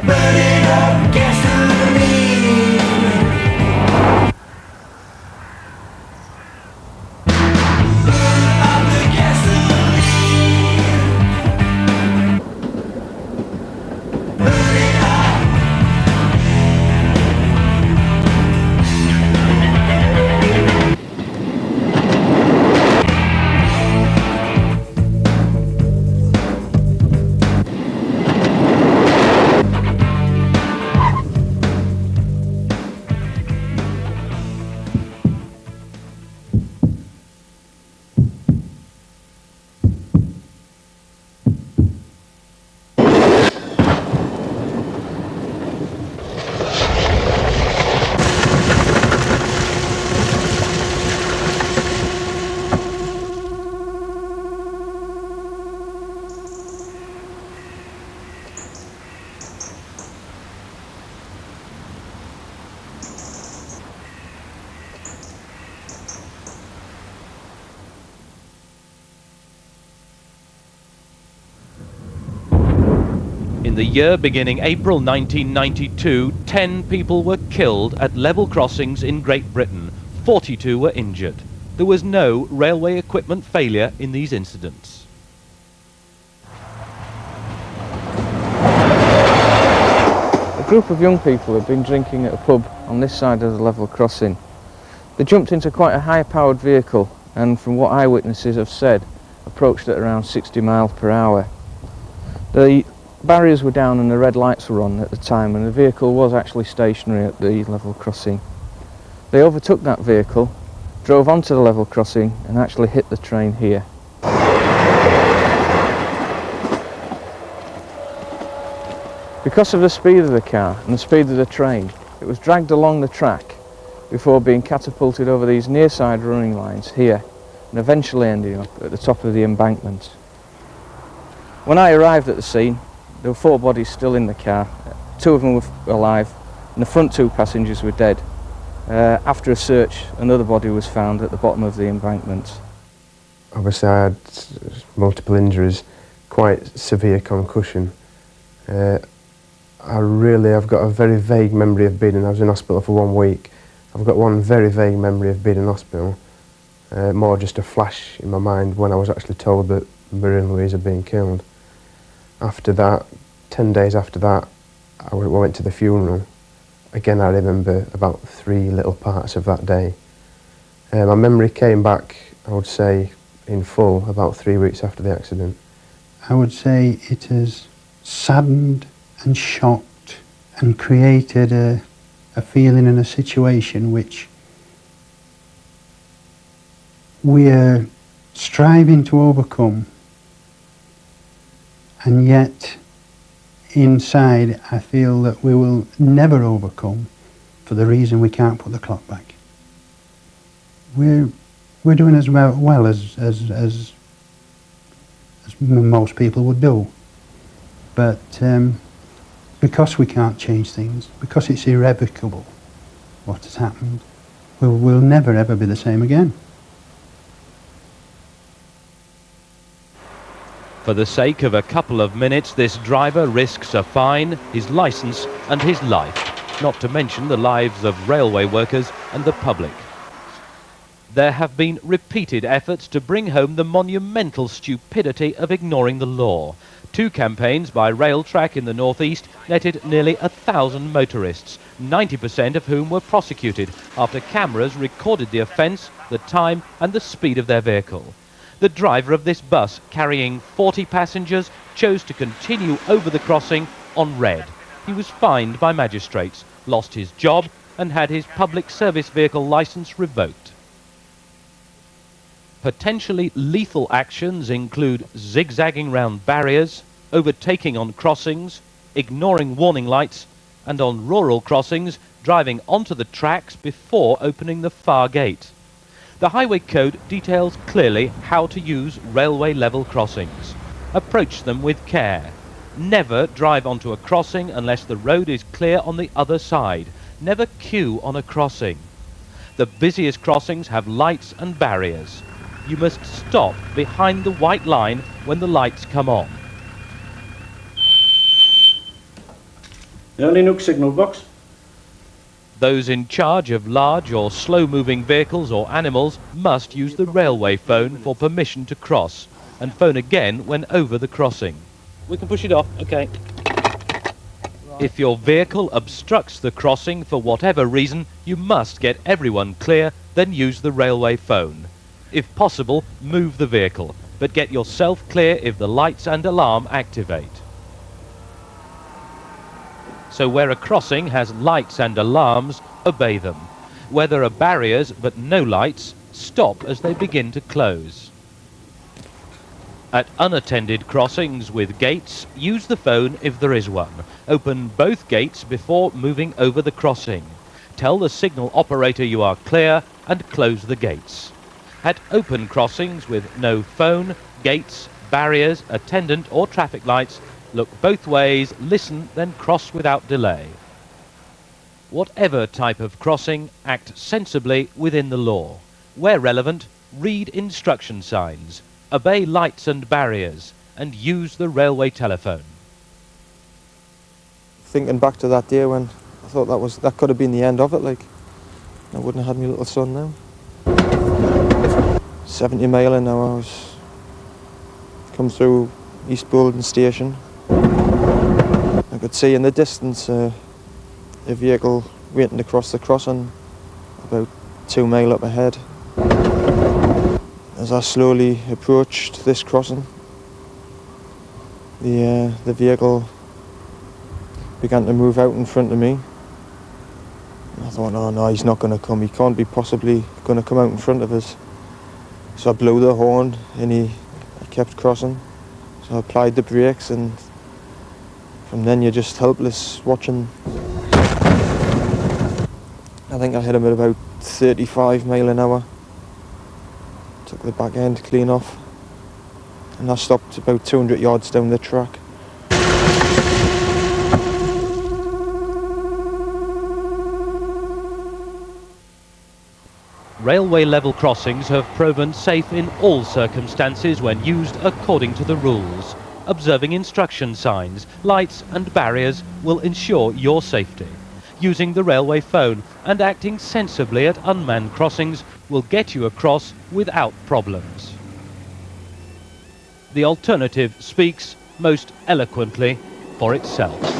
burning up gasoline. Burn up the gasoline. Burn it up. In the year beginning April 1992, 10 people were killed at level crossings in Great Britain. 42 were injured. There was no railway equipment failure in these incidents. A group of young people had been drinking at a pub on this side of the level crossing. They jumped into quite a high-powered vehicle and, from what eyewitnesses have said, approached at around 60 miles per hour. The barriers were down and the red lights were on at the time, and the vehicle was actually stationary at the level crossing. They overtook that vehicle, drove onto the level crossing and actually hit the train here. Because of the speed of the car and the speed of the train, it was dragged along the track before being catapulted over these near-side running lines here and eventually ending up at the top of the embankment. When I arrived at the scene, there were 4 bodies still in the car. 2 of them were alive and the front 2 passengers were dead. After a search, another body was found at the bottom of the embankment. Obviously I had multiple injuries, quite severe concussion. I've got a very vague memory of being I was in hospital for 1 week. I've got one very vague memory of being in hospital, more just a flash in my mind when I was actually told that Marie and Louise had been killed. After that, 10 days after that, I went to the funeral. Again, I remember about 3 little parts of that day. My memory came back, I would say, in full about 3 weeks after the accident. I would say it has saddened and shocked and created a feeling and a situation which we are striving to overcome, and yet inside I feel that we will never overcome for the reason we can't put the clock back. We're doing as well as most people would do, but because we can't change things, because it's irrevocable what has happened, we'll never ever be the same again. For the sake of a couple of minutes, this driver risks a fine, his licence and his life, not to mention the lives of railway workers and the public. There have been repeated efforts to bring home the monumental stupidity of ignoring the law. 2 campaigns by Railtrack in the northeast netted nearly 1,000 motorists, 90% of whom were prosecuted after cameras recorded the offence, the time and the speed of their vehicle. The driver of this bus, carrying 40 passengers, chose to continue over the crossing on red. He was fined by magistrates, lost his job and had his public service vehicle licence revoked. Potentially lethal actions include zigzagging round barriers, overtaking on crossings, ignoring warning lights, and on rural crossings, driving onto the tracks before opening the far gate. The Highway Code details clearly how to use railway level crossings. Approach them with care. Never drive onto a crossing unless the road is clear on the other side. Never queue on a crossing. The busiest crossings have lights and barriers. You must stop behind the white line when the lights come on. Early Nook signal box. Those in charge of large or slow-moving vehicles or animals must use the railway phone for permission to cross, and phone again when over the crossing. We can push it off, okay. If your vehicle obstructs the crossing for whatever reason, you must get everyone clear, then use the railway phone. If possible, move the vehicle, but get yourself clear if the lights and alarm activate. So where a crossing has lights and alarms, obey them. Where there are barriers but no lights, stop as they begin to close. At unattended crossings with gates, use the phone if there is one. Open both gates before moving over the crossing. Tell the signal operator you are clear and close the gates. At open crossings with no phone, gates, barriers, attendant or traffic lights, look both ways, listen, then cross without delay. Whatever type of crossing, act sensibly within the law. Where relevant, read instruction signs, obey lights and barriers, and use the railway telephone. Thinking back to that day when I thought that could have been the end of it, like I wouldn't have had my little son now. 70 mile an hour, I was come through East Bolton Station. I could see in the distance a vehicle waiting to cross the crossing about 2 mile up ahead. As I slowly approached this crossing, the vehicle began to move out in front of me. I thought, oh no, he's not going to come. He can't be possibly going to come out in front of us. So I blew the horn and he kept crossing. So I applied the brakes, and from then you're just helpless watching. I think I hit him at about 35 mile an hour. Took the back end clean off, and I stopped about 200 yards down the track. Railway level crossings have proven safe in all circumstances when used according to the rules. Observing instruction signs, lights and barriers will ensure your safety. Using the railway phone and acting sensibly at unmanned crossings will get you across without problems. The alternative speaks most eloquently for itself.